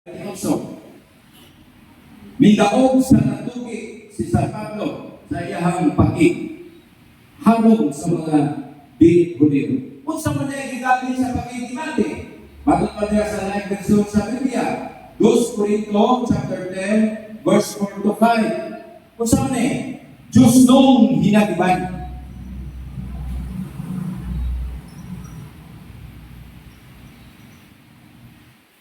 So, midaog sa natugi si San Pablo sa iyahang paki hamon sa mga di-Hudyo. Kung sa mga gigamit sa pagkikimati, matut pa niya sa live version sa Biblia, 2 Corinto chapter 10, verse 4 to 5. Kung sa mga Diyos nung hinagiban.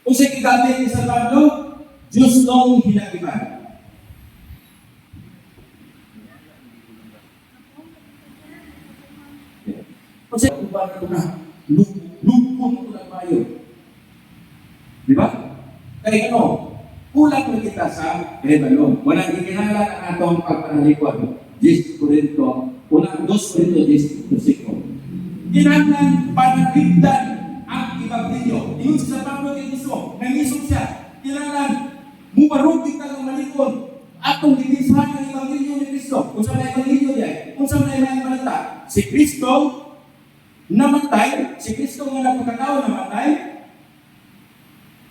Kung sa gigamit ni San Pablo, Diyos nung hinagiban. Kasi kung ba ito na, lupon ko na tayo. Di ba? Kaya ano, kulang na kita sa Hebron. Walang ikinala ang atong pagpanalikod. 10 Corinto, unang 2 Corinto 10:5. Kinahanglan panagigdan ang Ebanghelyo. Ingon sa Pablo kay Kristo, nangisog siya. Kinahanglan mubarugin ka ng malikod. Atong gitinsahan ang Ebanghelyo ni Kristo. Kung sa may Ebanghelyo niya, kung sa may balita, si Kristo namatay, si Kristo nga napagkatao namatay.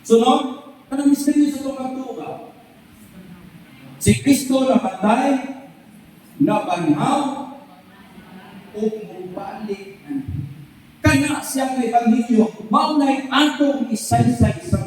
Sunod, anong misteryo sa itong pagtuka? Si Kristo namatay, nabanhaw, o mubalik. Kanya siyang Ebanghelyo, maunay atong isaysay sa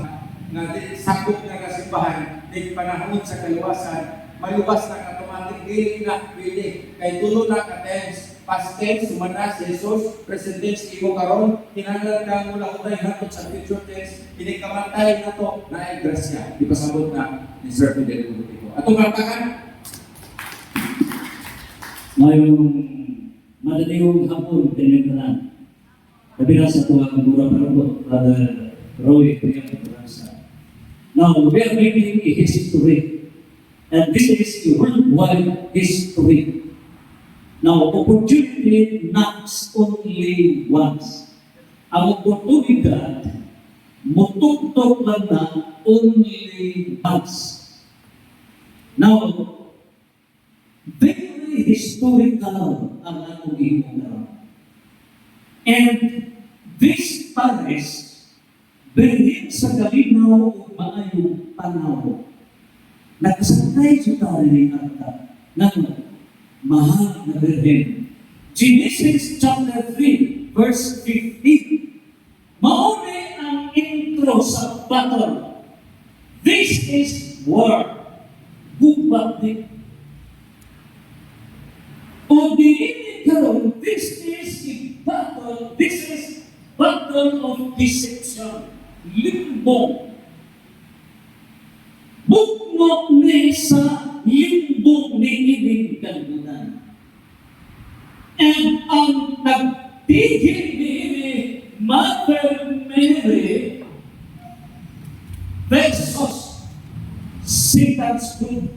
nga sakop na kasimbahan, din panahon sa kaluwasan, maluwas na automatic, dili na pili. Kay tulo na ka-tense, past tense, sumana si Jesus, present tense, imo karon, kinahanglan ka mula uday nato sa future tense, inikamatay na to, na ay grasya. Di pasabot na ni Sir Fidel Politico. Atong katakan? Ngayong madaliwang hapon, tinignan. Sabi na sa tuwa ng Gura Parado, Brother Roy Priyaparansa. Now, we are making a history. And this is a worldwide history. Now, opportunity knocks only once. Ang oportunidad, mutugtog lang na only once. Now, very historical ang atong imunan. And this Paris, berhin sa kalinaw o maayong panahon, nakasantay sa tayo ni Ata ng mahal na Birhen. Genesis chapter 3, verse 15. Mauni ang intro sa battle. This is war. Bubaktik. O diini karon, this is a battle. This is battle of deception. Limbong. Bukmok ni sa limbong ni ining kalbunan. And ang nagtigil ni Mother Mary versus Satan's group.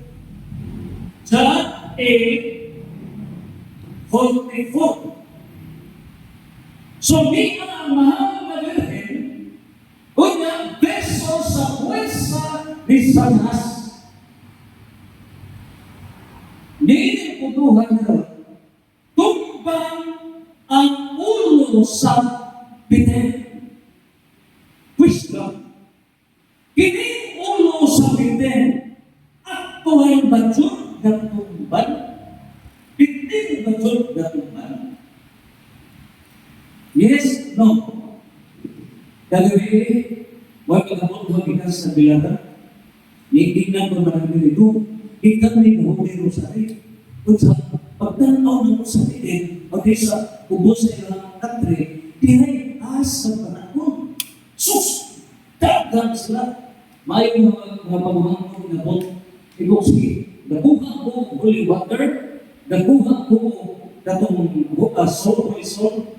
John 8:44. So, di ang mahal na Birhen, una, beso sa puwersa ni Sanas. Nini putuhan nila, tumbang ang ulo sa biten. Wisdom. Kini ulo sa biten, at tuhay badyot na tumban, bitin badyot na tumban. Yes, no. Dalawi, wag magabot mo bigas sa bilaran. Tingnan ko marami ito. Tingnan ni Holy Rosary. Kung sa pagtanaw ng Rosary, pag sa ubos sa ilang country, tihay asa panahon. Sus! Dagang sila. May mga pamahangkong na bot. Ikaw sige, nakuha ko holy water, nakuha ko katong soul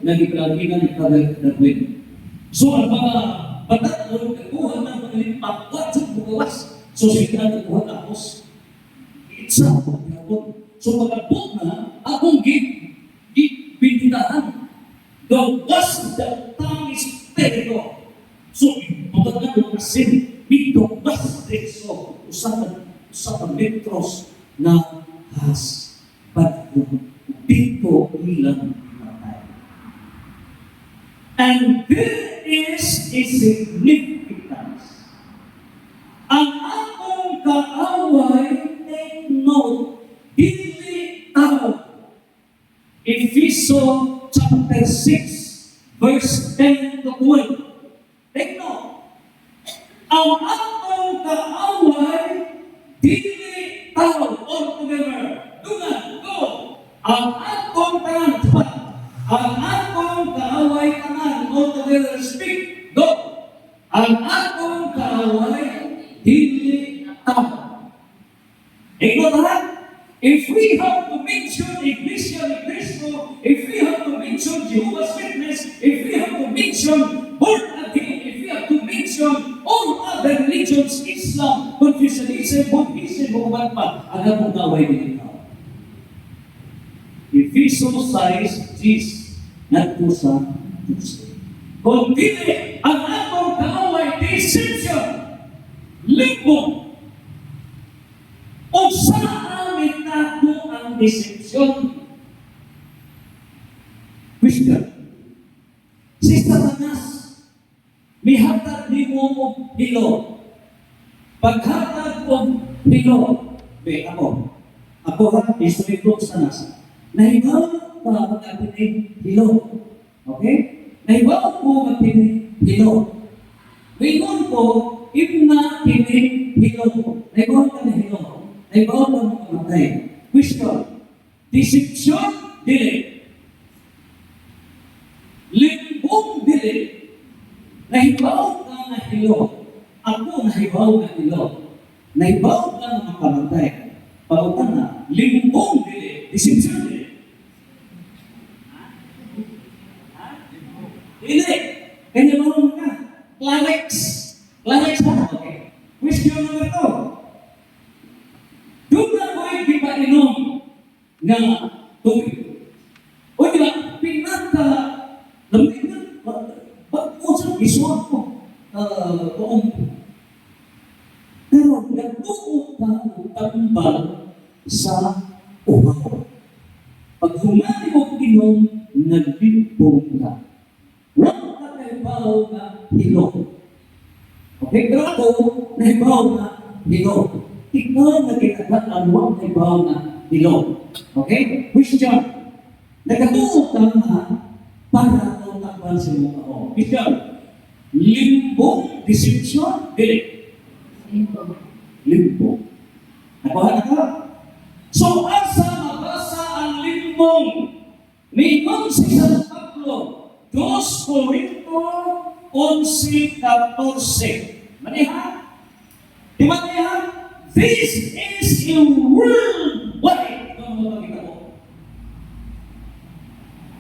na gipalaginan ni Father Darwin. So, ang mga pagkakon, nakuha na mga pagkat sa bukawas. So, sila nakuha tapos. It's a pagkakon. So, pagkakon na, akong gipintahan. The was the tongue is pero. So, pagkakon na sin, ito was so. Usapan metros na has. Pagkakon. Dito ilang matay. And there is a significance chapter 6, verse 10 to 12. Take note. Ang atong kaaway, dili tao altogether. Do not go. Ang atong tanan, ang atong kaaway tanan altogether speak. Go. Ang atong kaaway, dili tao. Ikaw lahat, if we have to mention Iglesia ni Cristo, if we have to mention Jehovah's Witness, if we have to mention born again, if we have to mention all other religions, Islam, Confucianism, Buddhism, o uban pa, ang atong kaaway dili tao. Ephesians 6:10 ngadto sa 12. Kung dili ang atong kaaway deception, limbong, o saan itago ang deception? Question. Si Satanas, mihatag ni mo og hilo. Paghatag og hilo, ako ha, instrumento sa Satanas. Nahibaw ka magtinig hilo. Okay? Nahibaw ko magtinig hilo. Ngayon ko, imna tinig hilo. Nahibaw ka na hilo. Nahibaw ka mga matay. Question. Deception, dili. Limbong, dili. Nahibaw ka na hilo. Ako nahibaw na hilo. Nahibaw ka na makamatay. Pagutan na, limbong, dili. Deception, dili. Dili. Kanya marunong ka. Clarex. Clarex ha? Okay. Question number 2. Doon na ko ay di ba inom nga tubig? O di ba, pinaka, lamig na, ba't mo sa isuot mo? Buong. Pero nagbuo ka o tambal sa uhaw. Pag humani mo inom, nagbimpong ka. Huwag ka nahibaw na hilo. Okay, pero ako, nahibaw na hilo. Ikaw na kinagatan mo ang nahibaw na hilo. Okay? Question. Nagatuo ka na para ang takban sa mga ako. Question. Limbong deception? Dili. Limbong. Nakuha na ka? So, asa mabasa ang limbong? Mingon si San Pablo, 2 Corinto 11:14. Maniha? Di ba niya? This is a worldwide.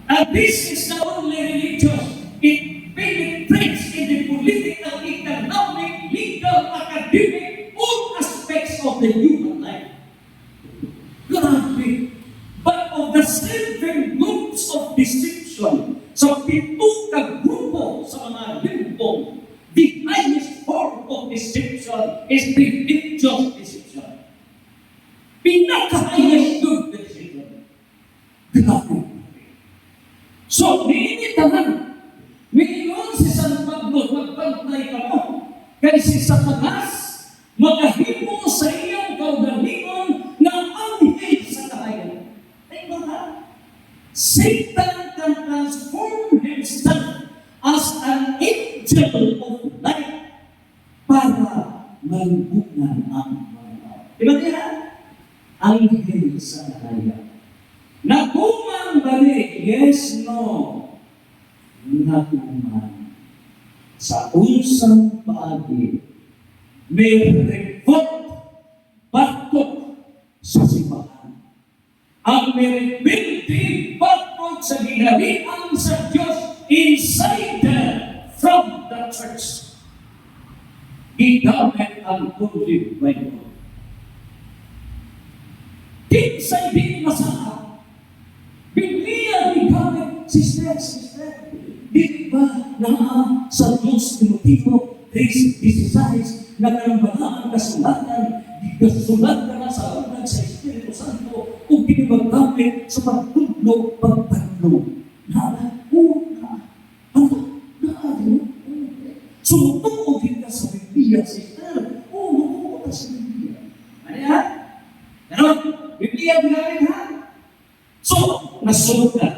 And this is not only religious, it penetrates in the political, economic, legal, academic, all aspects of the human life. Grabe. But of the 7 groups of deception, sa 7 ka grupo sa mga limbong, the highest form of deception is religious deception. Pinaka-highest good deception. Grabe. So, niinitahan. Mingon si San Pablo, magbantay ka mo. Kaya si Satanas, magahimo sa iyong kaugalingon na anghel sa kahayan. Tingnan ha? Satan can transform himself as an angel of light para malbukan ang mga. Diba niya? Anghel sa kahayan. Nakuman balik, yes, no. Nakuman. Sa unsang paagi, may revolt, batok sa simbahan. Ang may rebelde, batok sa ginalian sa Diyos inside from the church. Igamit ang Holy Bible. Kinsay di masaha. Biblia ni gamit, sister. Di ba na sa Diyos Timoteo 3:16 na kanambalaan kasulatan, kasulatan na sa ulan sa Espiritu Santo kung pinimagamit sa pagtudlo, pagtatlo. Sumutuog ka sa Biblia, sister. Mabuo ka sa Biblia. Ano yan? Ano? Biblia ginamit ha? So, nasunod ka.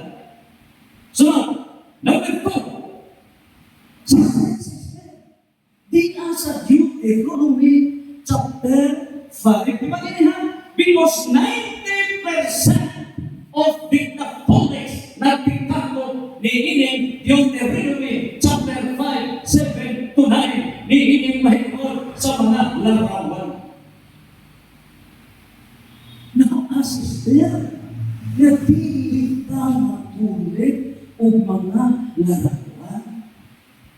Deuteronomy chapter 5. Diba ganyan? Because 90% of the fullness na diktato ni ining Deuteronomy chapter 5, 7 to 9 ni ining mahigor sa mga larawan. Sister, na pili ka mapulit o mga larawan.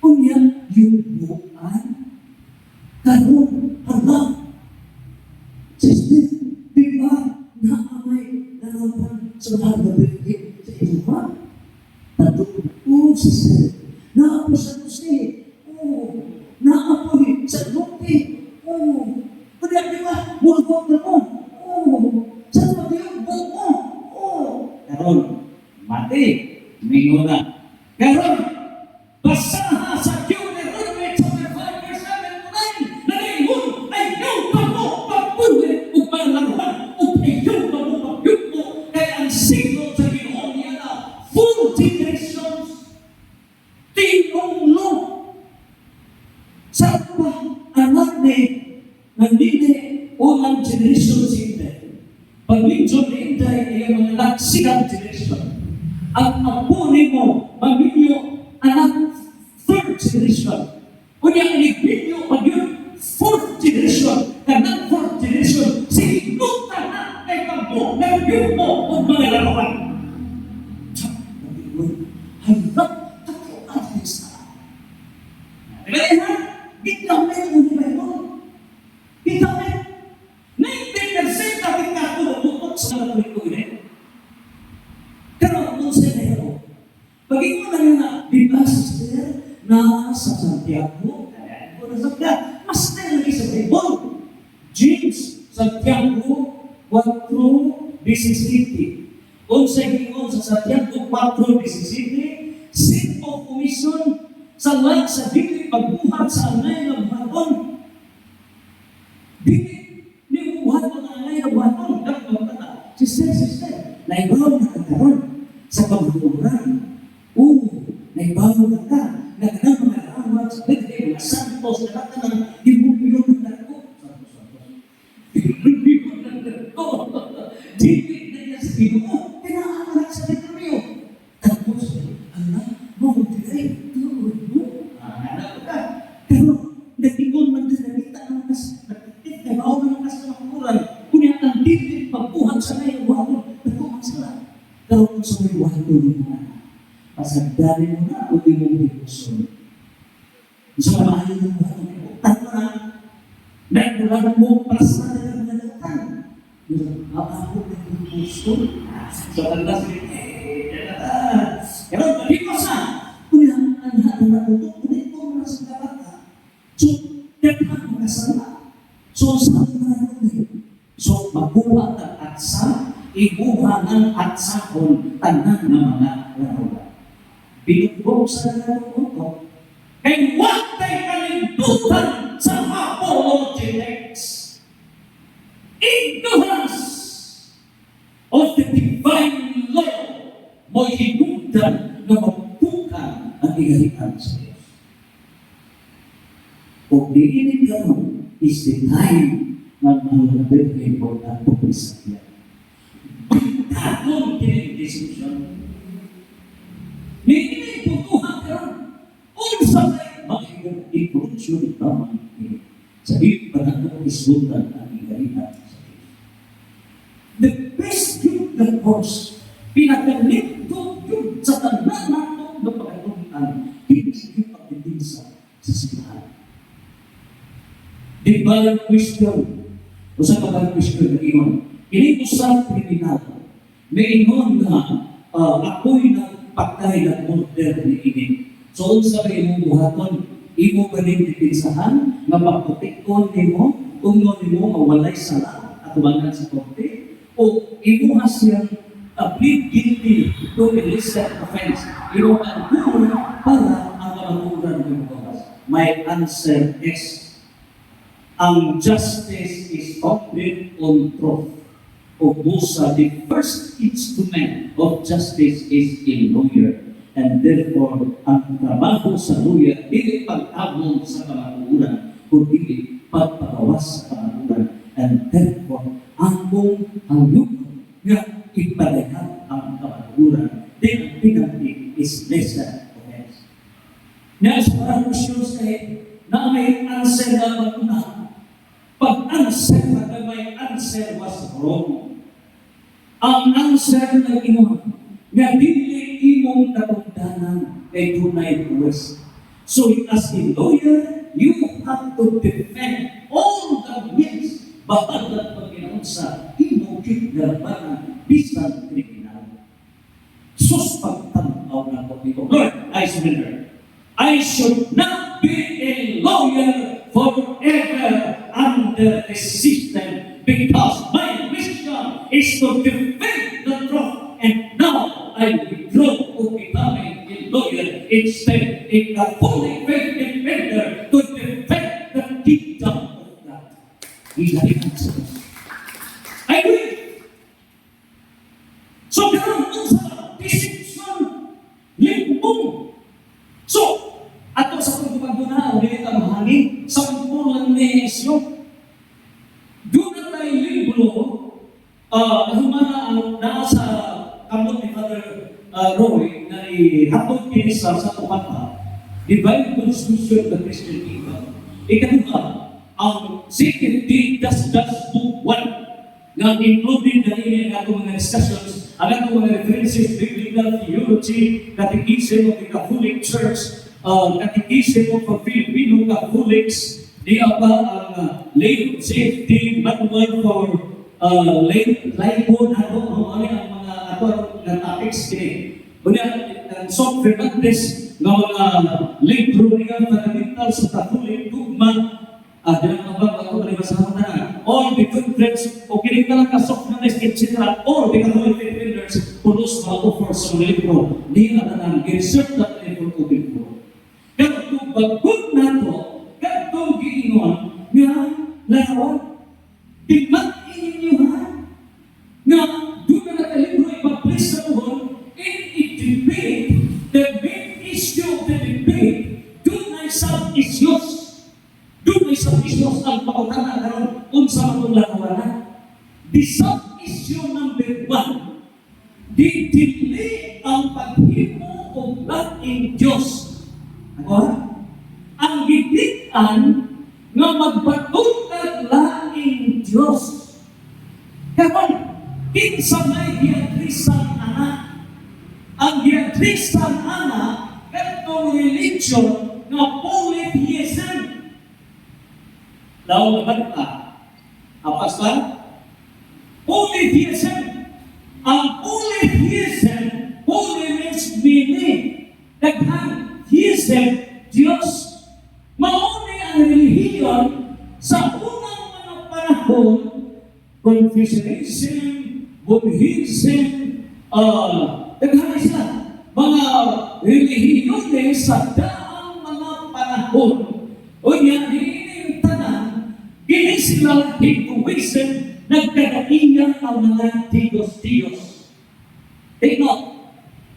Kunya yung buwan, karong harap. Sister, di ba naamay larawan sa hagabit sa iba? Tato po, sister, naapo sa Jose, naapo sa Lupi, kunya di ba, mulkot na mo, sa pagayong buo, karon, mati, minguna. Karon, basaha sa Deuteronomy chapter 5, verse 7 to 9, na ngayon ay iyong pagpulit o panglaruan o iyong pagpapyuko kaya ang siglo sa Ginoo niya na full generations tinunglo sa anak ni nandini unang generation sinday. Pag-minson ni Inday ay mga nagsigang generation. Ang apo ni mo, pag-minyo, anak, third generation. Kunya, inibinyo, pag-yun, fourth generation. Kanang fourth generation, sinutan na kay kampo, nag-yun mo, o mga larawan. Hanap, tatlo ang isa. Kaya na, ikaw na yung unibayon. Ikaw na yung 90% natin nakatulog sa mga ko ini. Pero kung sa inyo, pag-ikaw na yun na, di ba, sister, na sa Santiago, mas na lagi sa Bible. James, Santiago 4:17. Kung sa inyo, sa Santiago 4:17, simple commission sa lahat sa dili pagbuhat sa anay ng buhaton. Dili buhat mo na ngay ang buhaton. Sister, naibaw na kagkaroon sa pagbuhuran. Naibaw na ka. Naganang mga arawat sa bigay, mga santos, na natanang dimubyo ng dako. Dimubyo ng dako. Dili na niya sa Ginoo, pinaanak sa Deuteronomyo. Tapos, anak, mahutigay, tulog mo. Anak ka. Pero, nag-ingon man din nakita ng kas, naibaw na ng kas na makukuran. Kunya ang dili pagbuhat sa ngayon, wala, dako ang sala. Pero kung sa may wala mo na, pasagdari mo na o di mo bigusun. Sa maayon ng buhat mo, tanto na, nagbulan mo para sa nalang nalatan. Ako na bigusun. So, tanda pero bakit sa? Kunya, ang hati na ito, kunin ko na sa kabata. So, dapat mo kasama. So, sa akin na ito, so, magbuhat ang atsa, ibuha ng atsakon, tanan ng mga larawan. Binugbog sa larawan ko, kay huwag tayo kalindutan sa apologetics. Ignorance of the divine law mo hinundan na magbuka ang igalitan sa Diyos. Kung diinig ka mo, is the time na mahulabit na important po sa Diyos. Bagong decision. Hindi putuhan ka ron. Unsa tayo makikita i-production naman ini. Sabi pa na ito isultan ang igalitan sa Diyos. The best yung the course, pinakalinto yung sa tanan nato na pagkatuhan, hindi yung pagdidinsa sa silahan. Di ba yung question? O sa kapag question na iyon, initusang kriminal, may ingon na ako'y nagpatay ng murder ni ini. So, sa imong buhaton, imo ba rin dipinsahan, nga maputikon nimo, kung mo mawalay sala at umangan sa korte, o imo siyang plead guilty to illicit offense. Imo ang para ang kamanguran ng bawas. My answer is, ang justice is founded on truth. O Musa, the first instrument of justice is a lawyer. And therefore, ang trabaho sa lawyer, hindi pag-abong sa kamanguran, kundi lawas sa pangalan. And therefore, akong hangyugon nga ipadayan ang kapanguran, then ang penalty is lesser offense. Nga sa parang Christians na may answer na maguna. Pag-answer na may answer was wrong. Ang answer na inuha, nga dili imong katungdanan kay tunay buwis. So as a lawyer, you have to defend all the means bahalat pagkinaon sa imong kigalabanan bisan kriminal. Sus pagtanaw na po dito, Lord, I surrender. I should not be a lawyer forever under the system because my mission is to defend the truth, and now I withdraw to becoming a lawyer instead in a fully faith defender to defend the kingdom of God. He's the answer. I agree. So, karon sa decision, limbong. So, ato sa pagpapaguna, ulit ang mahangin, sa pagpulang ni isyo. Doon na tayo libro, humana ang nasa kamot ni Father Roy na ihatod kinisa sa pumata, Divine Constitution of the Christian Kingdom. Ikaduha, ang Second Titus Book 1 na including na rin ang atong mga discussions, ang atong mga references, biblical theology, catechism of the Catholic Church, catechism of the Filipino Catholics, di ba ang lane safety manual for lifeboat, ano ang mga ato na topics kini. Kunya Soc Fernandez nga mga libro niya fundamentals sa Catholic dogma, dilang nabang ako na basahan na all the footprints o kinita lang ka Soc Fernandez, etc. All the Catholic defenders pulos mga offers sa libro di na tanang research na libro ko libro. Kaya kung bagod na to, katong giingon nga larawan, tigmatin ninyo ha, nga doon na nakalibro ipablish sa buhon, in a debate, the main issue of the debate, doon ay sub-issues. Doon ay sub-issues ang pautana karon kung sa matong larawan. The sub-issue number 1, ditili ang paghimo o laking Diyos. Ang gigitan nga magpatutag laing Diyos. Karon, kinsa may giadrisan anak. Ang giadrisan anak, katong religion nga polytheism. Law naman ka. Apas ba? Polytheism. Ang polytheism, poly means meaning. Daghan. Theism, Diyos. Mauni ang relihiyon sa unang mga panahon, Confucianism, Buddhism, daghan isa, mga relihiyon sa daang mga panahon. O yan, hindi tanan, hindi sila Hinduism, nagkadaingan ang mga Diyos. Take note.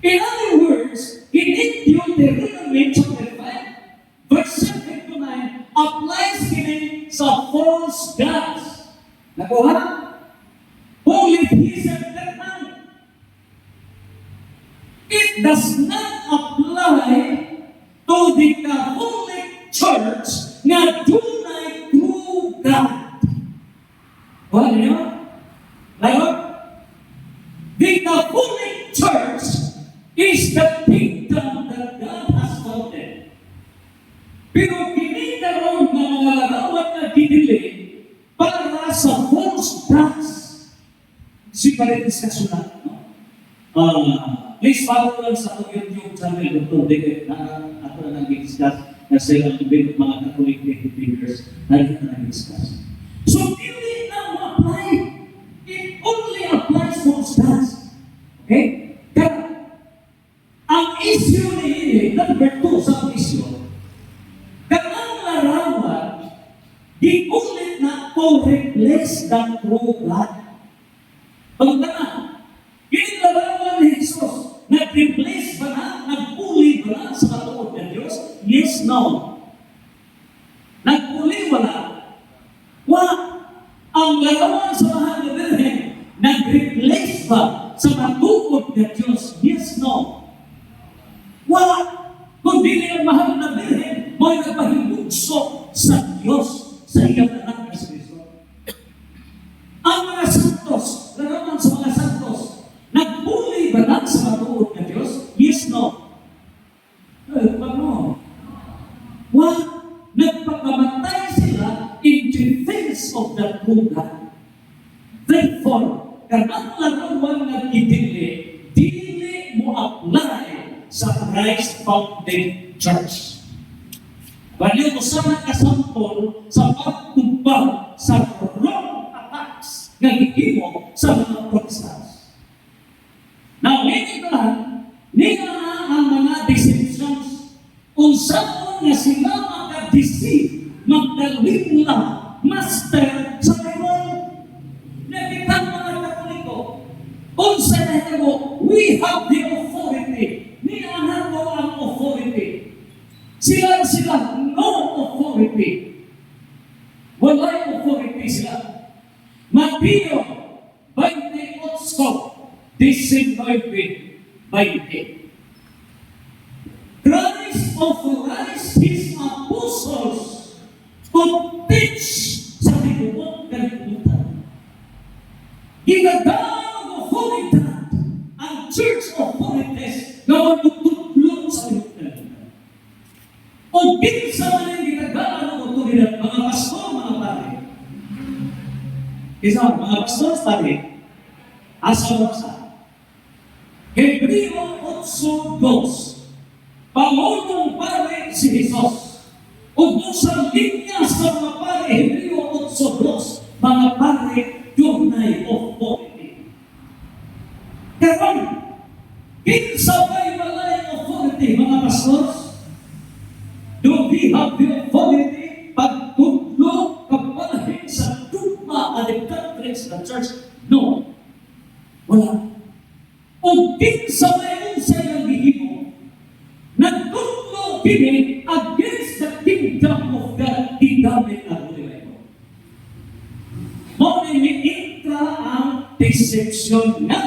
In other words, in Deuteronomy chapter 5, verse 7 to 9, applies kini sa false gods. Nakuha? Polytheism naman. It does not apply to the Catholic Church na dunay true God. Kuha niyo? Ngayon, the Catholic Church is the kingdom that God has founded. Pero kinikaroon ng mga larawan na dinili para sa false gods. Separate discussion natin, no? Please follow lang sa YouTube channel, Dr. David, na ako na nag-discuss na sila ang mga Catholic defenders na nag-discuss. So, hindi na ma-apply. It only applies false gods. Okay? Kaya, ang issue ni ini, number 2 sa issue, kanang larawan, giulit na to replace the true God. Pagkana, yung larawan ni Jesus, nag-replace ba na, nagpuli ba na sa katuod ng Diyos? Yes, no. Nagpuli wala. Why? ang larawan sa mahal na Birhen, nag-replace ba sa matuod na Diyos? Yes, no. Wala. Kundi ang mahal na Birhen, mo'y nagpahingugso sa Diyos, sa iyang anak na si Kristo. Ang mga santos, larawan sa mga santos, nagpuli ba lang sa matuod na Diyos? Yes, no. Paano? Wala. Nagpakamatay sila in defense of the true God. Therefore, karang larawan na dili mo apply sa Christ-founded church. Baliw mo sana kasampol sa pagtumbang sa wrong attacks na gihimo sa mga protestants. Now, ngayon lang, nila ang mga deceptions kung saan nga sila makadeceive, magdalhin nila master sa Bible. Nakita mga Katoliko, kung saan mo, we have the authority. Niyahan mo ang authority. Sila no authority. Walay authority sila. Mateo 28:19-20. Christ authorized His apostles to teach sa tibuok kalibutan. Ginagawa ng authority ang church authorities na magtutulong sa tibuok kalibutan. O ginsa man ang ginagawa ng authority, mga pastor, mga pare. Isa, mga pastor, pare, asa-asa. Hebreo 8:2. Pangulong pare si Jesus. Kung sa linya sa mga pare, Hebreo 8:2, mga pare, yunay authority. Karon, kinsabay walay authority, mga pastors? Do we have the authority pagtudlo kapalahin sa tugma at the countries of the church? No. Wala. Kung kinsabay sa iyang gihimo, nagtutlo kini against the kingdom of God, hidamit ang Bible. Muna ni-intra ang deception nga,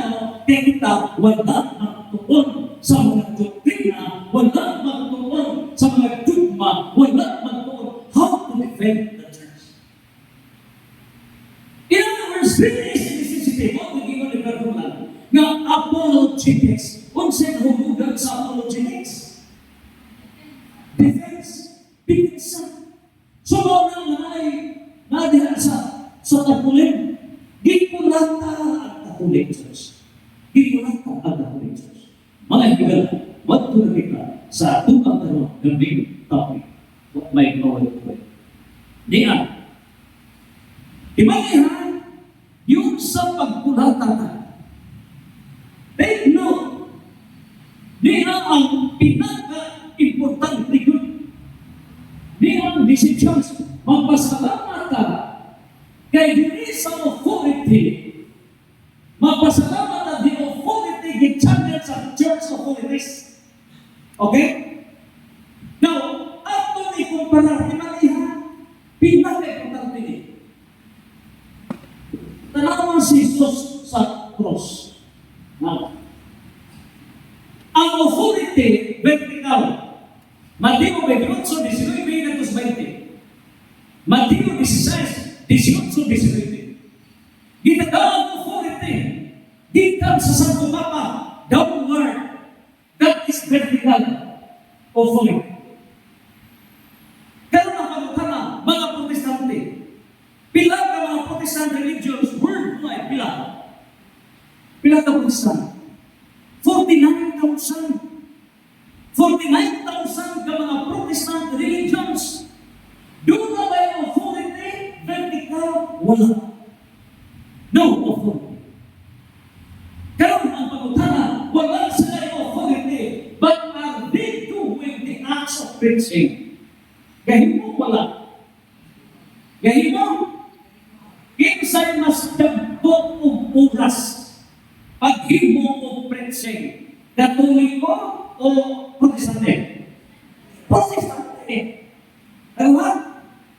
kita wala magtuon sa mga doktrina, wala magtuon sa mga dogma, wala magtuon how to defend the church. In other words, this necessity, what we give on the Bible, nga apologetics, kung saan humugan sa apologetics, defense, pinsa. So, mga nadihan sa tapulim, gikulata ang tapulim, church. Gikulata ang tapulim, church. Mga higal, what to nakita sa tukang tanong ng big topic, what may knowledge of it. Diyan, imalihan, yung sa pagkulata na, take note, diyan ang pinaka-importante yun. Diyan ang decisions, magpasalamat ka kay dili sa authority, magpasalamat na the authority gi-channel sa church authorities. Okay? Now, ato ni kumparar, imalihan, pinaka-importante ni. Tanawan si Jesus sa cross. Now, ang authority vertical, Mateo 28:19-20, Mateo 16:18-19. Ginagawa ang authority, gikan sa Santo Papa, downward, that is vertical authority. Kaya mga Protestante, pila ka mga Protestant religions worldwide, pila ka Protestant? 49,000 ka mga Protestant religions. Doon na ba yung authority? Vertical? Wala. No authority. Karoon ang pagutana, wala sila yung authority, but are they doing the acts of preaching? Gahimo wala. Gahimo, kinsay mas dagdag og oras paghimo og preaching, Katoliko o Protestante? Protestante. Diba?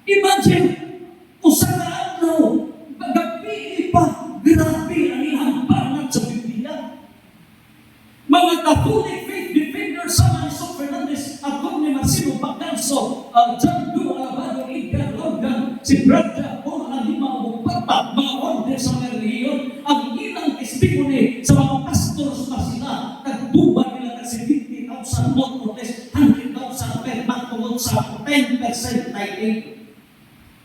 Imagine, usa ka adlaw, title.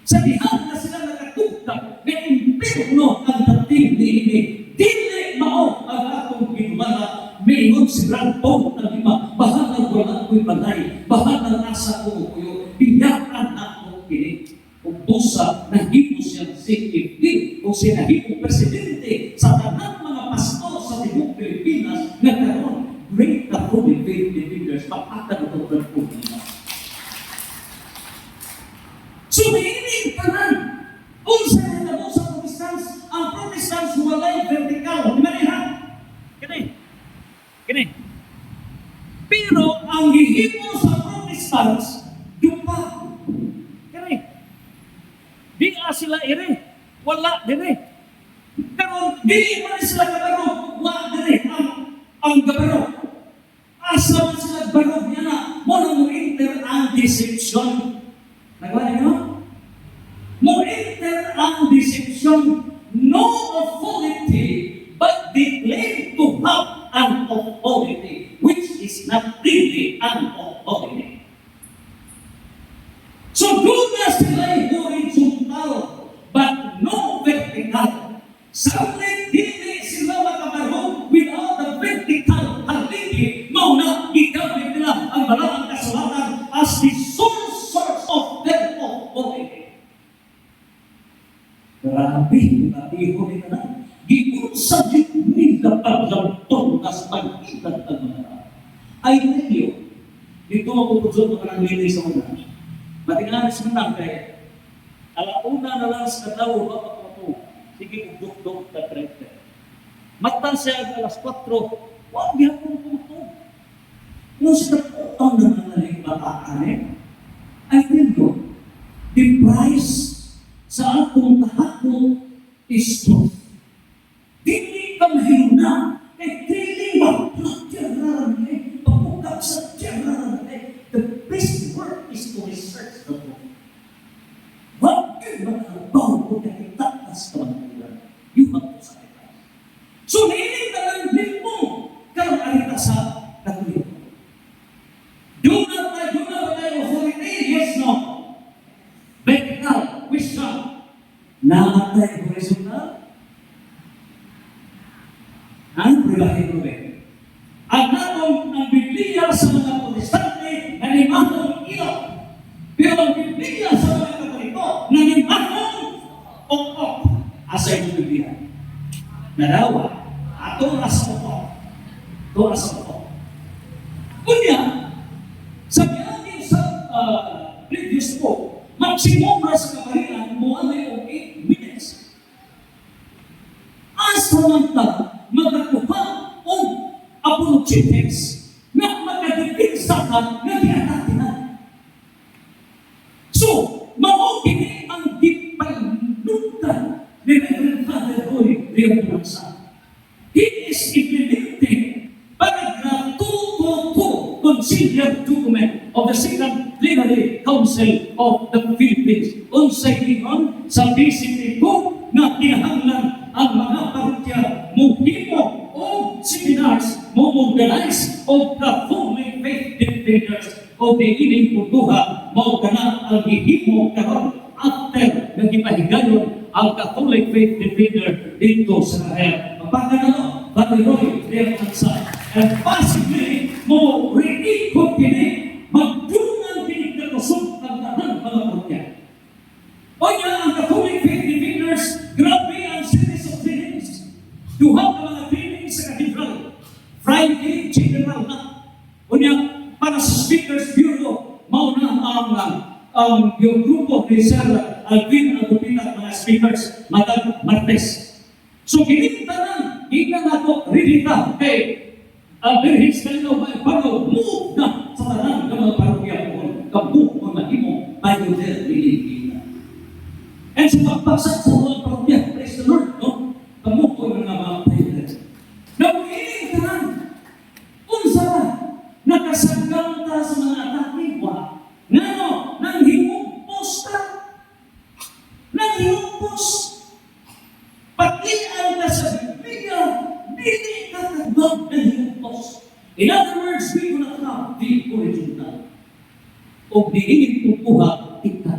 Sa dihan na sila nakatugtag ng impirno ang dating niini. Dili mao ang atong ginumala. Mayroon si Brandon na lima. Bahalang wala ko'y balay. Bahalang asa ko kuyo. Pinyakan ako kini. Kung busa, nahimo siya CFD o siya nahimo presidente sa tanang mga pastor sa Tibok Pilipinas na karon great na holy faith defenders pakatan ito ng Pilipinas. So, mahinig ka na. Unsa na mo sa Protestants, ang Protestants walay vertical. Di ba niya? Kini. Pero ang gihimo sa Protestants, dupa. Kini. Di sila ire. Wala dire. Pero di man sila kabaro. Wala dire ang kabaro. Asa man sila kabaro niya na mo enter ang deception. Nagawa niyo? Mo enter ang deception, no authority, but they claim to have an authority, which is not really an authority. So do not sila horizontal, but no vertical. Samlit hindi sila makabaro without the vertical haligi, mauna igamit nila ang maraming kasulatan as the source of their authority. Grabe, iho nila na. Giunsa din nila paglampon as pag-ikat ang mga tao. Ay ninyo, dito mapupudso ka ng lili sa una. Matinganis mo na kaya, alauna na lang sa katawo, kapag sige, ugdok-dok na trete. Matan siya alas 4, wag yan kong puto. Kung sila putang na nanalig mataan I tell you, the price sa atong kahapon is truth. Dili ka mahina, kay dili magpagkiraran pagpukap sa kiraran the best work is to research the book. Wag kayo magkakabaw kung nakitatas ka mga you have to sacrifice. So, niinig na lang din mo karang arita sa katuloy. Do not tayo authority, yes, no. Vertical, question. Namatay horizontal? Ang pribahin ko ba? Ang natong ang Biblia sa mga Protestante na limahong ilaw. Pero ang Biblia sa mga Katoliko na limahong ok-ok. Asa yung Biblia? Narawa. Ato asa ok-ok. Ato asa ok-ok. Kunya, sabi natin sa previous book, maximum na sa kaparihan mo ay 8 minutes. Asa man ta magkakuha o apologetics na magkadipinsa ka na diyanatinan. So, maugini ang dipalutan ni Reverend Father Roy Leopoldsa. He is implementing paragraph 222 conciliar document of the Second Plenary Council of the Philippines. Unsay ingon sa DCP ko na kinahanglan ang mga parokya mohimo o seminars mo-organize o Catholic faith defenders o di ining putuha mao kana ang gihimo karon after nagipahigayon ang Catholic faith defender dito sa Israel. Mapagano, Batiroy, Leopoldsa, and possibly mo re-ikot kini magdungan kini kakusog ang tanang mga parokya. O niya ang Catholic faith defenders, grabe ang series of trainings. Duha ka mga trainings sa cathedral. Friday, general na. O niya, para sa Speakers Bureau, mauna ang yung grupo ni Sir Alvin Agupita, mga speakers, matag Martes. So, kinita na, ika na ito, rilita, kay Berhis Kalino, bago, move na sa tanang ng mga parokya ko, kabuh mga himo, tayo there, rilita. And sa pagpasat sa mga parokya, praise the Lord, no? Kamuh ko ng mga prayer. Namuhiling ka na, unsa na, nakasanggang ta sa mga atatiwa, ngano, nang himupos ka, nang himupos, pag-ian ka sa Biblia, dili ka kagawag ng himupos. In other words, we do not have the original. O diinig pupuha, ika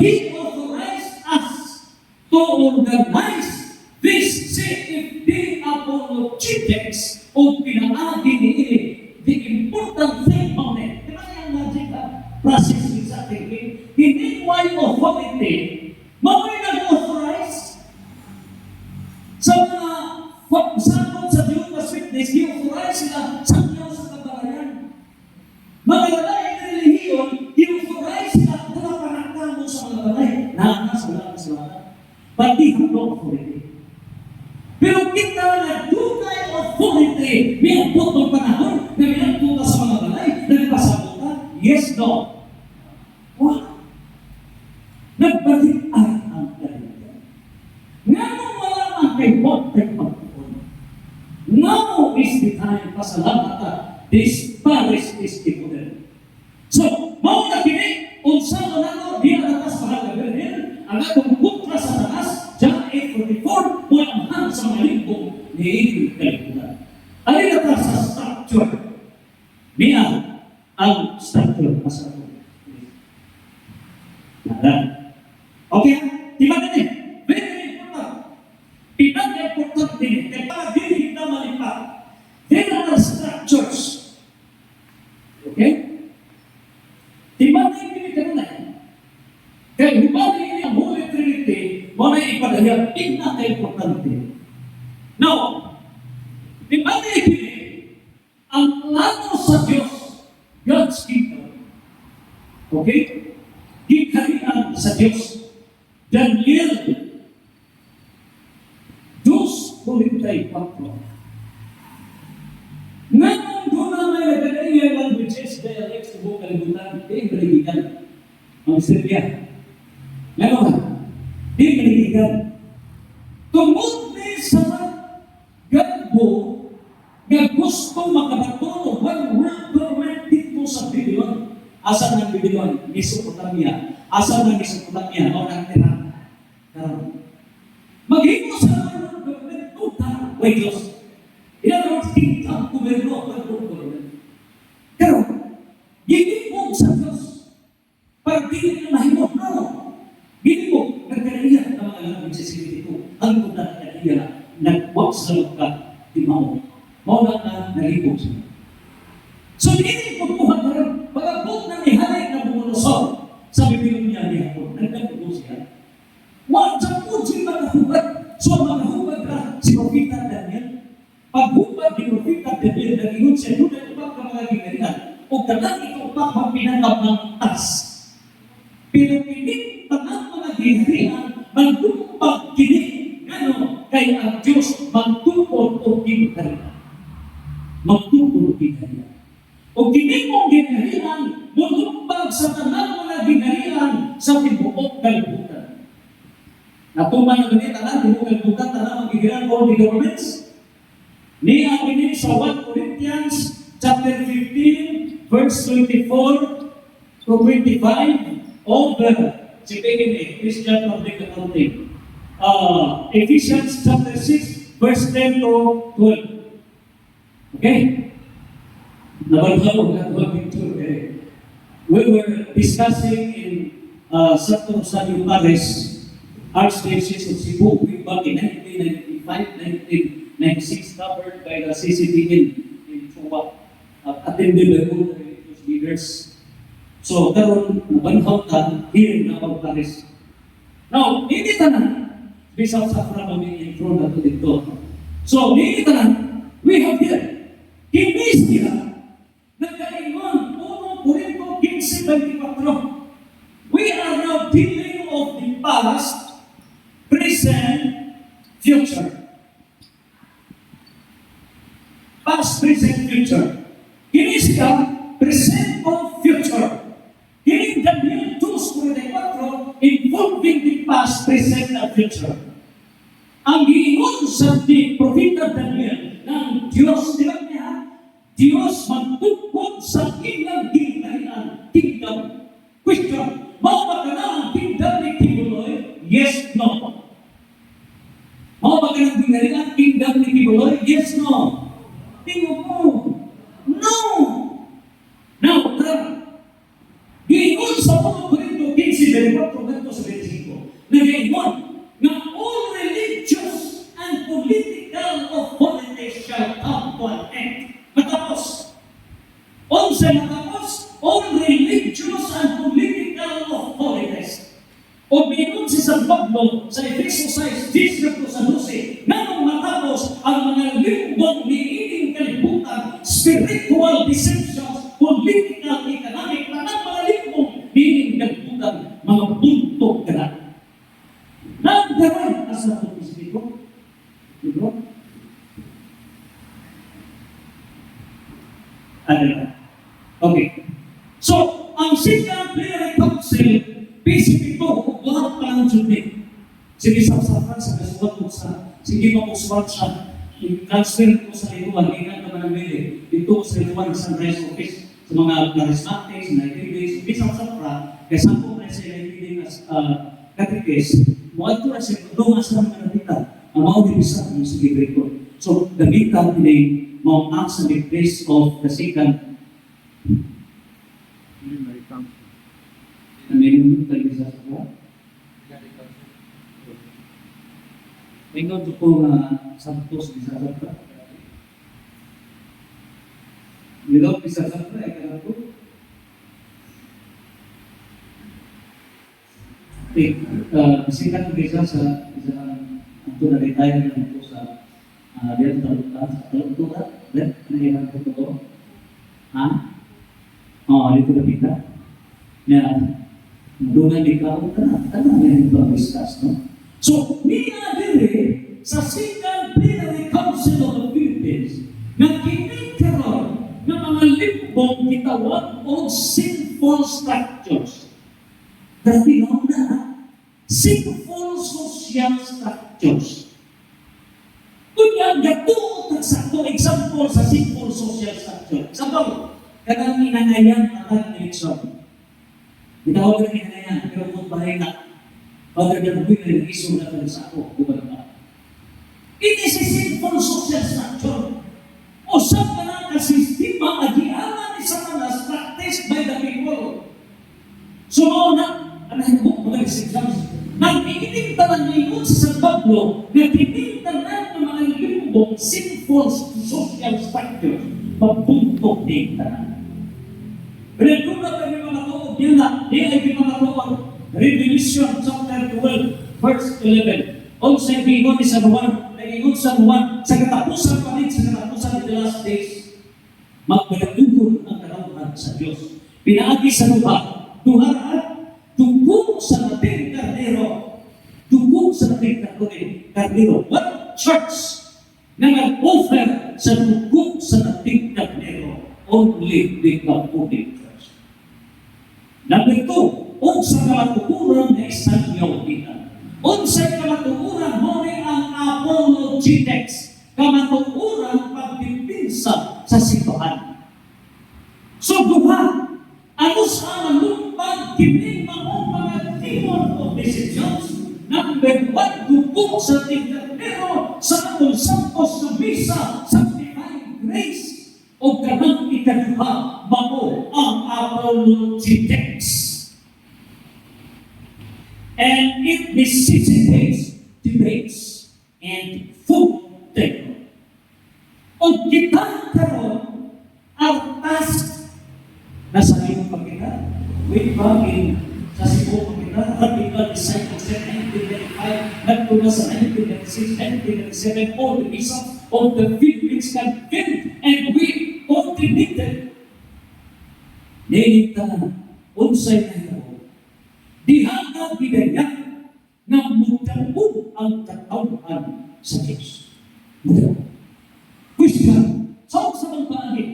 He authorized us to organize this CFD apologetics o pinaagi ni the important thing on it. Di ba yung logic process sa thinking? Hindi why authority, maway nag-authorize sa mga sakot sa Jehovah's Witness, i-authorize sila sa Diyos sa kabalayan. Mga lalay na relihiyon, i-authorize sila na panakta mo sa mga lalay. Nakakasala sa lahat. Pati ang authority. Pero kita na tunay authority, may abot ng panahon na minagpunta sa mga balay, nagpasabutan, yes, no. What? Nagbalik-ay ang kalimutan. Nga nung wala ang kaibot ay pagpapon. Now is the time pasalamata, this Paris is the model. So, mau na kini, unsa mo na no, di na natas mahal na berhin, ang atong kontra sa taas, John 8:44, mo ang hang sa malimpong ni Ibig Kalimutan. Alin na sa structure? Niya ang structure pasal ko. Nada. Okay, di ba din? Very important. Pinag-important din. Kaya para di kita malipat. There are structures. Okay? Di ba din pinagkaroon na yan? Kaya humali ini ang Holy Trinity, wala ipadahil, pinaka-importante. Now, di ba din ang plano sa Diyos, God's kingdom. Okay? Gikarian sa Diyos. Daniel 2:44. Ngayon doon na may nagdadaya languages, dialects, tubo, kalibutan, di kaligitan. Ang Serbia. Ngayon ba? Di kaligitan. Tungkol ni sa Gadbo, nga gusto makapatulo, one world government dito sa Babylon. Asan ng Babylon? Mesopotamia. Asan ng Mesopotamia? O ng Iran. Maghingo sa world government, total weight loss. In other words, tingkang kumerno ang world government. Pero, hindi mo sa Diyos. Para hindi na mahimot, no. Hindi mo, nagkaliyan na mga languages dito. Ang kung nagkaliyan, nag-walk sa ka, di mao. Mao na na nalibog siya. So, hindi pagbuhat na rin. Pagkabot na may halay na bumulusor sa Babylon niya niya po, nagkabuto siya. Wag sa po siya magahubad. So, magahubad ka si Propita Daniel. Paghubad ni Propita Daniel, nag-ingon siya, doon ay upak ka mga ginarihan. O kanang ito upak magpinangap ng tas. Pero pinig tanang mga ginarihan, magdumpag kinig. Ano? Kaya ang Diyos magtupod o ginarihan. Magtupod o ginarihan. O kinig mong ginarihan, magdumpag sa tanang mga ginarihan sa tibuok kalibutan. Natuman na ganit, tibuok kalibutan, tanang mga ginarihan all the governments. Niya kinig sa 1 Corinthians chapter 15, verse 24 to 25, over si Peggy, Christian Public Accounting. Ephesians chapter 6, verse 10 to 12. Okay? Nabalhan ko picture. We were discussing in Santo Rosario Paris, Archdiocese of Cebu, back in 1995, 1996, covered by the CCTN in Cuba, attended by all the religious leaders. So, karon nabanhaw ta here in our Paris. Now, hindi tanan, bisang sa Framami in front of dito. So, hindi tanan, we have here, Kinesia, nagkaingon, 1 Corinto 15:24. We are now dealing of the past, present, future. Past, present, future. Kinesia, present of future. Kining Daniel 2:44 involving the past, present, and future. Ang giingon sa di Propeta Daniel ng Diyos, di ba niya? Diyos magtugkod sa ilang ginarian, kingdom. Question, mau ba ka na ang kingdom ni Kibuloy? Yes, no. Mau ba ka na ang ginarian, kingdom ni Kibuloy? Yes, no. Tingnan mo. No. Now, giingon sa 1 Corinto 15:24 sa O binon si San Pablo sa Efeso 6, 10 sa 12, nang matapos ang mga limbong niining kalibutan, spiritual deceptions, political, economic, na mga limbong niining kalibutan, mga buntog ka na. Nagdaray asa itong Espiritu. Diba? Ano na? Okay. So, ang Second Plenary Council, basic ito, lahat pa ng Jude. Sige sa kasulat mo sa, sige mamuswat sa, i-transfer ko sa liruan, ingat naman ang mili, dito sa liruan ng Sunrise Office, sa mga charismatics, naitivities, bisa sa pra, kaya sa po na siya naitiviting as katikis, mga ito na siya, doon sa mga nakita, ang mga bisa ng sige record. So, gamitan today, mga acts in the place of the second meron tayo sa sakwa. Tingnan ko po na santos di sa sakwa. Without di sa sakwa, ikaw po. Sikat bisa sa ito na retire na ito sa diyan talutan, dan nahirap ko to. Ha? Oh, dito na kita. Na doon di ka tanong yan yung discuss, no? So, niya dire sa Second Plenary Council of the Philippines na kinikaroon ng mga limbong kitawag o sinful structures. Grabe no na, sinful social structures. Kunya, gatuot sa ito example sa sinful social structure. Example, kanang inangayan at eleksyon. Itawag na yan, pero kung bahay na, pagka na buhay na iso na sa ako, ba? It is a sinful social structure. O sa mga kasistima, agianan ni Satanas practiced by the people. So, na, anahin mo, mga examples, nag-iiting talang ngayon sa San Pablo, nag-iiting ng mga limbong sinful social structure, magbuntok din tanan. Pero kung na kami mga tuod, yan na, di ay pinamatuod. Revelation chapter 12, verse 11. O sa ibingon ni San Juan, nag-ingon San Juan, sa katapusan pa rin, sa katapusan of the last days, magpalagugol ang kalauhan sa Diyos. Pinaagi sa lupa, tuharaan, tugong sa nating kardero, tugong sa nating kardero. What church na nag-offer sa tugong sa nating kardero? Only the Catholic Church. Number 2, unsay kamatuoran nga istanyaw kita. Unsay kamatuoran mo ni ang apologetics, kamatuoran pagdipinsa sa sitwasyon. So duha, ano sa malumpag kining mga demon of decisions. Number 1, dugong sa tingkatero sa atong santos sa misa, sanctified grace. O kanang ikaduha, mao ang apologetics. And it necessitates debates and full techno. O kita karon ang task na sa iyong pagkita, way back in sa Cebu pagkita, Radical Disciples in 1995, nagtula sa 1996, 1997, all the bishops of the Philippines convened and we coordinated. Nilita, unsay na ito, dihanga bidayang na mutapog ang katawhan sa Diyos. Mutapog. Question, saan sa mga paagi?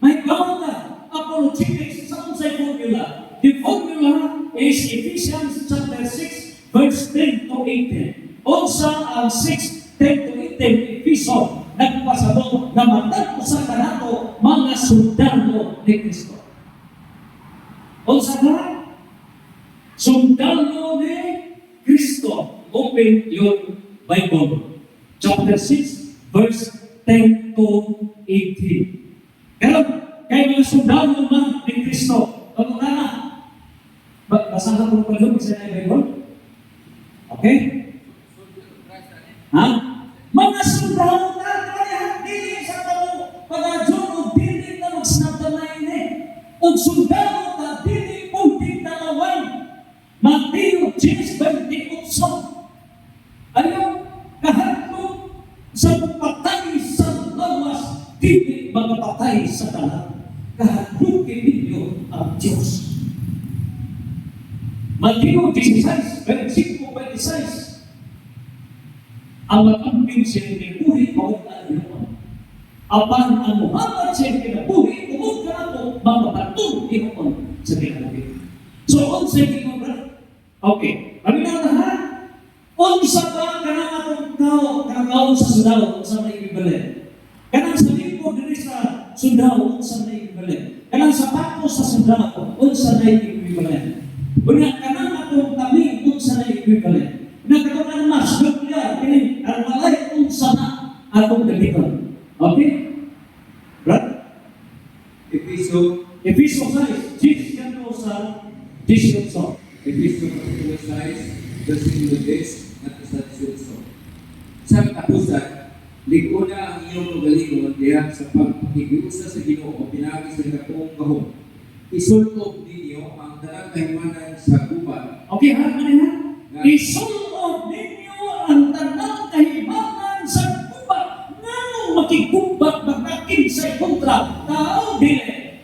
May gawin na apologetics sa unsay formula. The formula is Ephesians chapter 6, verse 10 to 18. Unsa ang 6, 10 to 18 episode nagpasabot na matag sa kanato mga sundalo ni Kristo. Unsa na? Sundalo ni Kristo. Open your Bible. Chapter 6, verse 10 to 18. Pero kay mga sundalo man ni Kristo, ano na? Basahan ko pa doon sa Bible? Okay? Ha? Mga sundalo na kaya dili sa tao pag-adyon o dili na magsinagdamay ni o sundalo na dili punting talawan. Mateo 10, patay sa tanan. Kahadukin ninyo ang Diyos. Mateo 16, versikulo 26. Ang matambing siya kinabuhi, kung ano. Apan ang Muhammad siya kinabuhi, kung ano, mapapatul inoon sa kinabuhi. So, on sa kinabuhi, okay, kami na lahat, unsa ba kanang atong tao, kanang sa Sudao, unsa na ibibalik? Kanang sa limpo diri sa Sudao, unsa na ibibalik? Kanang sa pato sa Sudao, unsa na ibibalik? Unya kanang atong tabi, unsa na ibibalik? Nagkaroon mas dugya, kini ang malay unsa na atong dabiton. Okay? Right? Episo Episo 6, Cristiano sa 18. kapitulo 6, versikulo 10 at sa 18. Sa katapusan, liguna ang iyong magalingon diha sa pagkikiusa sa Ginoo pinagi sa dakong gahom. Isultob ninyo ang tanang kahimanan sa gubat. Okay, ha? Ano ha? Isulod ninyo ang tanang kahimanan sa gubat. Nganong makigubat bakakin sa kontra? Tao dili.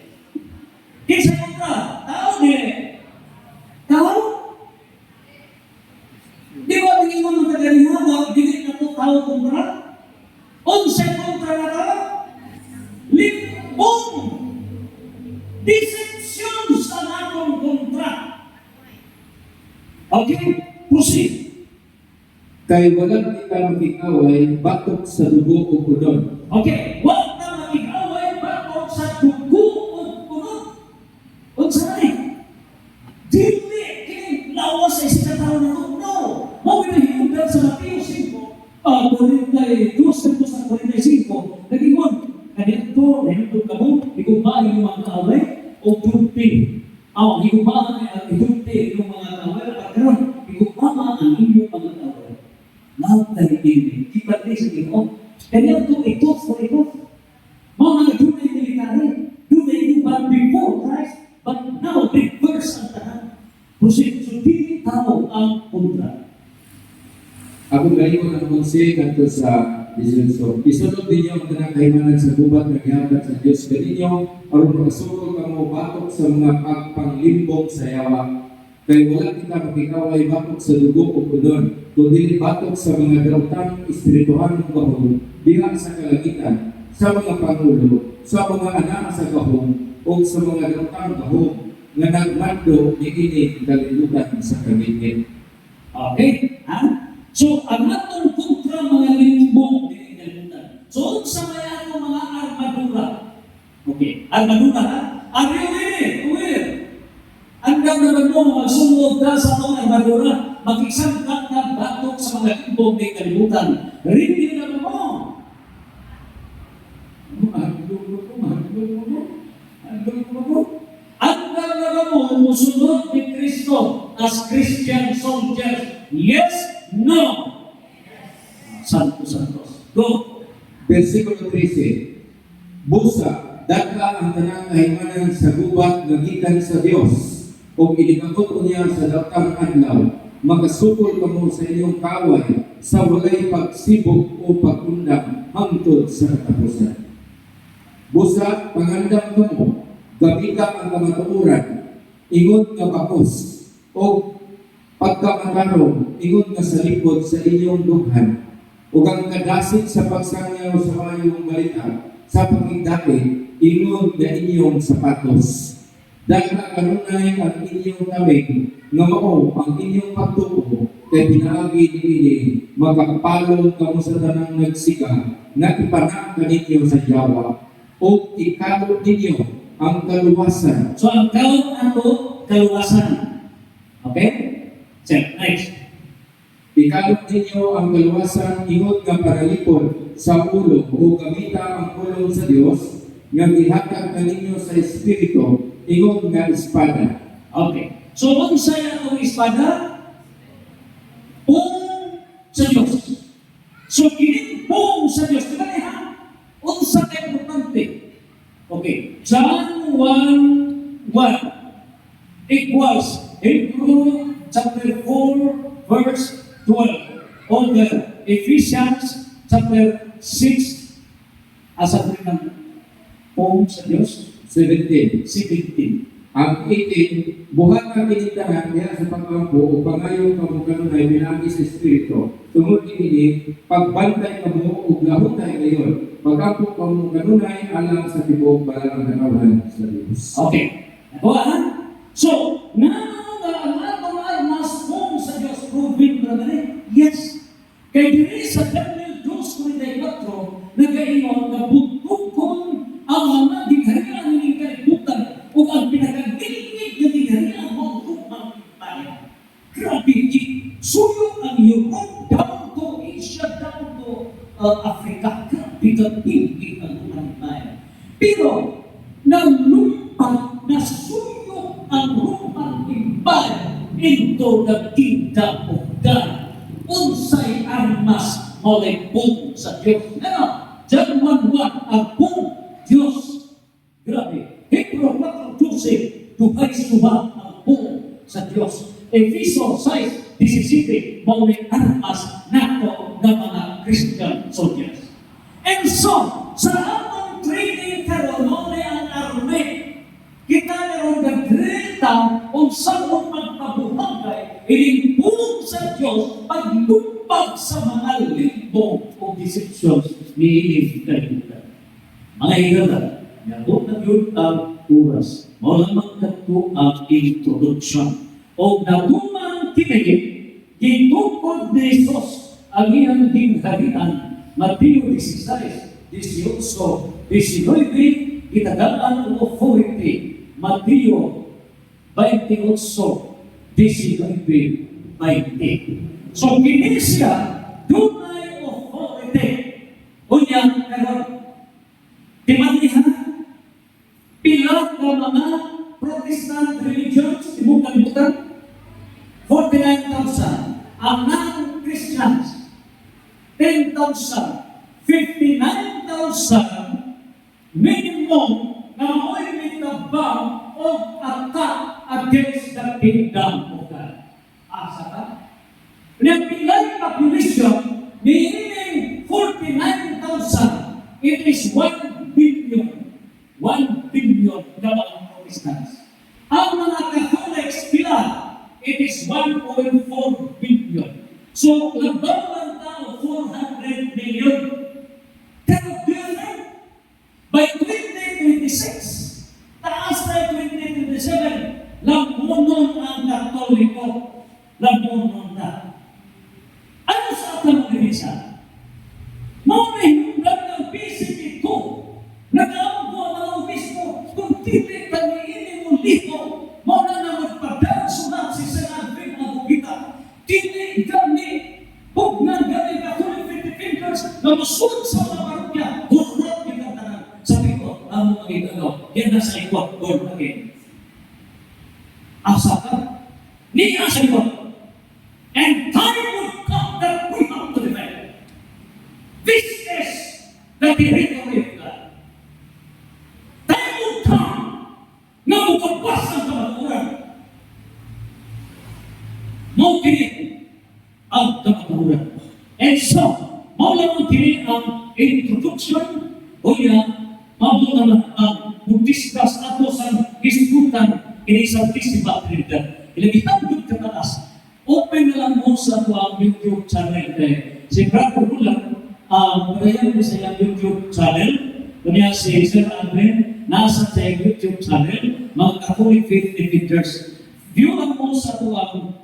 Kinsa kontra? Tao dili. Tao? Di ba tingin mo ng kagalihan? Dili na to tao kontra? Unsay kontra na tao? Limbong! Deception sa natong kontra. Okay? Proceed. Kay walang kita makikaway, batok sa dugo o kudon. Okay, huwag na mag-away batok sa dugo o punot. Huwag sa rin. Dili, kini lawas sa isa tao na ito. No. Huwag na hinundan sa Mateo 5. 42 sa 45. Nag-ingon, kanito, nahintog ka mo, higumaan yung mga kaaway, o dumping. Higumaan ang dumping yung mga kaaway, pagkaroon, higumaan ang inyong mga kaaway. Lahat na hindi, ipatay sa Ginoo. Kanya ito, for ito. Mga dunay military, dunay iba before Christ, but now, reverse ang tahan. Proceed, so dili tao ang kontra. Ako gayon ang konse kanto sa Disunso. Isunod ninyo ang tanang kahimanan sa gubat ng yabat sa Diyos kaninyo aron makasukol kamo batok sa mga pagpanglimbong sa yawa. Kay wala kita makikaway batok sa dugo o kudon, kundi batok sa mga dautang espirituhan ng gahom, diha sa kalangitan, sa mga pangulo, sa mga anak sa gahom, o sa mga dautang gahom, nga nagmando ni ini kalibutan sa kamingin. Okay? Ha? So, ang atong kontra mga limbong dinigalitan. So, sa maya ng mga armadura. Okay, armadura ha? Are you ready? Aware? Hanggang naman mo magsunod ka sa itong armadura, mag-isangkat na batok sa mga limbong dinigalitan. Ready naman mo? Hanggang naman mo musunod ni Kristo as Christian soldiers. Yes? No. Santos. Go. Versikulo 13. Busa, dagka ang tanang kahimanan sa gubat nga gikan sa Dios, o inikabot niya sa dautang adlaw, makasukol kamo sa inyong kaway sa walay pagsibog o pagundang hangtod sa katapusan. Busa, pangandam kamo, gabi ka ang kamatuuran, ingon nga bakos, o pagkamatarong, ingon nga sa likod sa inyong dughan, ug ang kadasit sa pagsangyaw sa mayong balita, sa pagigdakit, ingon nga inyong sapatos. Dahil na kanunay ang inyong kamig, nga mao ang inyong pagtuo, kay pinaagi niini, magkapalong kamo sa tanang nagsika, nga ipanak kaninyo sa yawa, o ikalo ninyo ang kaluwasan. So, ang kaon ato, kaluwasan. Okay? Check. Next. Ikalot ninyo ang kaluwasan, ingon nga paralipod sa ulo o gamita ang ulo sa Dios, nga gihatag kaninyo sa Espiritu, ingon nga espada. Okay. So, kung sa'yo itong espada, pong sa Diyos. So, kining pong sa Diyos. Diba niya? Unsa ka importante. Okay. John 1:1 equals Hebrew chapter 4, verse 12. Or the Ephesians chapter 6, asa rin ng pong 17. 17. Ang 18, buhat ang inintahan niya sa pagkampo o pangayon kamo kanunay pinagi sa Espiritu. Tungod ini, pagbantay kamo o lahutay ngayon. Pagkampo kamo kanunay alang sa tibok balang kanawahan sa Diyos. Okay. Nakuha ha? So, ang atong armas kung sa Diyos proven ba na yes. Kaya diri sa Daniel 2:44, nag-iingon na bugtugkon ang mga digharian ng kalibutan o ang pinakagilingig na digharian mo upang bayan. Grabe, suyo ang Europe down to Asia, down to Africa. Grabe ka tingin ang upang bayan. Pero, nalumpat na suyo ang upang bayan into the kingdom of God. Unsay armas molekul sa Diyos. Ano? John 1:1, ang buong Diyos. Grabe. Hebrew 4:12, duhay suba ang buong sa Diyos. Efeso 6:17, maunay armas nato ng mga Christian soldiers. And so, sa atong training karon maunay ang army. Kita meron ng greta kung saan mo magpabuhagay, ilingpong sa Diyos, paglumpag sa mga limbong o deceptions ni Ilim kalimutan. Mga higala, yabot na yun ang oras. Malamang kato ang introduction. O natumang kinigit, gitukod ni Jesus ang iyang gingharian. Mateo 16:18, 19, kitagalaan ang authority. Mateo 28:19-20. So, kini siya, dunay authority. Unya, karon, timandihan, pila ka mga Protestant religions, ibang kalibutan, 49,000. Ang non-Christians, 10,000. 59,000 minimum na mo'y mitabang o attack against the kingdom of God. Asa ka? Ang pilay population, niining 49,000, it is 1 billion. 1 billion na mga Protestants. Ang mga Catholics, pila? It is 1.4 billion. So, labaw lang tao, 400 million. Pero different. By 2026, taas na 2027, lamunon ang Katoliko. Lamunon na. Ano sa atang mag-ibisa? Maunin, ng PCP2, nag-aampo ang obispo, kung tili kaniinin mo dito, mauna na magpadang sunat si Senadrin ang bugita. Tili kami, hugnan kami Catholic Filipinos, na musunod sa mga parokya, hurot kita tanan. Sabi ko, ang mga itano, yan na sa ikot, born again. Asa ka? Niya sa ikot. And time will come that we have to defend. This is the territory of God. Time will come na mukabas ang kamaturan. Mau kini ang kamaturan. And so, mau lang kini ang introduction o yan, mau naman ang budistas ato sa hisputan kini sa Festival Trinidad. Ilagihan yung kataas. Open na lang mo sa tuwang YouTube channel kay si Brad Rulang, magayon din sa iyang YouTube channel. Kanya si Sir Andren, nasa sa YouTube channel, mga Catholic Faith Defenders. View lang mo sa tuwang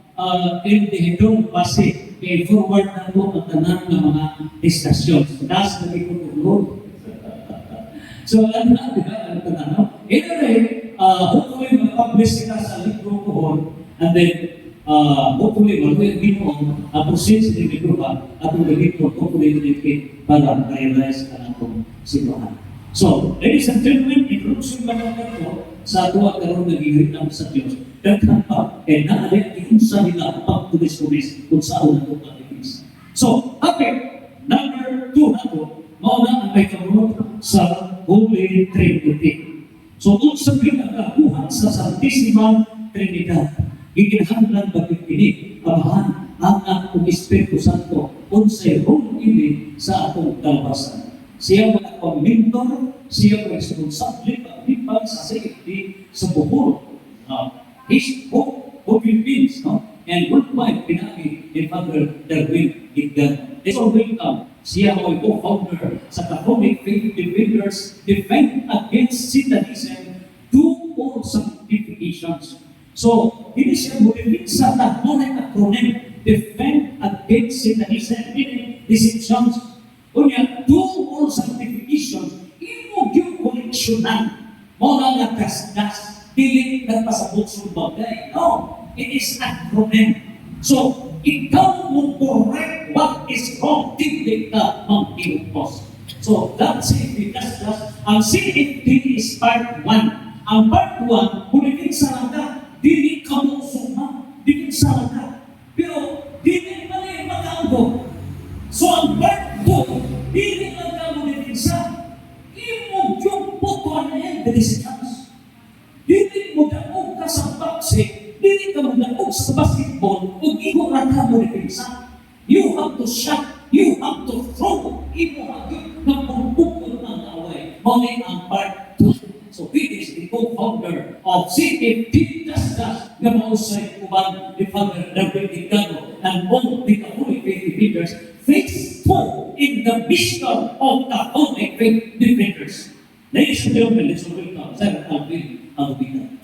indihidong base, i-forward na po ang tanan ng mga discussions. Nasa nagigutulog. So, ano na, di ba? Ano ka na, no? Anyway, hopefully, mag-publish sila sa libro ko, and then, hopefully, mag-uwi dito ang proseso ng libro ba, at ang libro, hopefully, nilipit para realize ka na itong situahan. So, ladies and gentlemen, introduction ba naman ito sa tuwa karoon nagiging ang sa Diyos. Daghan pa, kaya naalala, ikunsa nila pag-tulis-tulis kung saan na itong pag-tulis. So, okay, number 2 na ito, mauna ang may kamunod sa Holy Trinity. So, kung sa pinagabuhan sa Santissima Trinidad, giginahanglan pagkikinig, Amahan, Anak, ug Espiritu Santo, unsay role ini sa atong kalbasan. Siya ang mentor, siya ang responsable pag sa safety sa buhol. His hope of Philippines, no? And worldwide, pinagi ni Father Darwin Gigano. So welcome, siya ang co-founder sa Catholic Faith Defenders Defend Against Satanism to all sanctifications. So, hindi siya muli sa tatlong acronym, Defend Against Satanism, meaning deceptions. Kunya, do all sanctification, imo yung koleksyonan, mo lang nagkasdas, dili nagpasabot sa bagay. No, it is acronym. So, ikaw mo correct what is wrong, dili ka mag-iupos. So, that's it, because ang CFT is part 1. Ang part 1, kulitin sa langka, dili ka mo suma, dili sa langka. Pero, dili mali mag-aanggo. So, ang part 2, dili lang ka mo sa imo yung putuan na yan, decisions. Dili mo daog ka sa boxing, dili ka mo daog sa basketball, ug imo ra ka mo sa. You have to shot, you have to throw, imo hagyo na pagpukol ang away. Mali ang part 2. So, it is the co-founder of CFT Dasdas na mausay uban ni Father Darwin Gigano and all the Catholic Faith Defenders faithful in the mission of Catholic Faith Defenders. Ladies and gentlemen, let's welcome Sir Alvin Albina.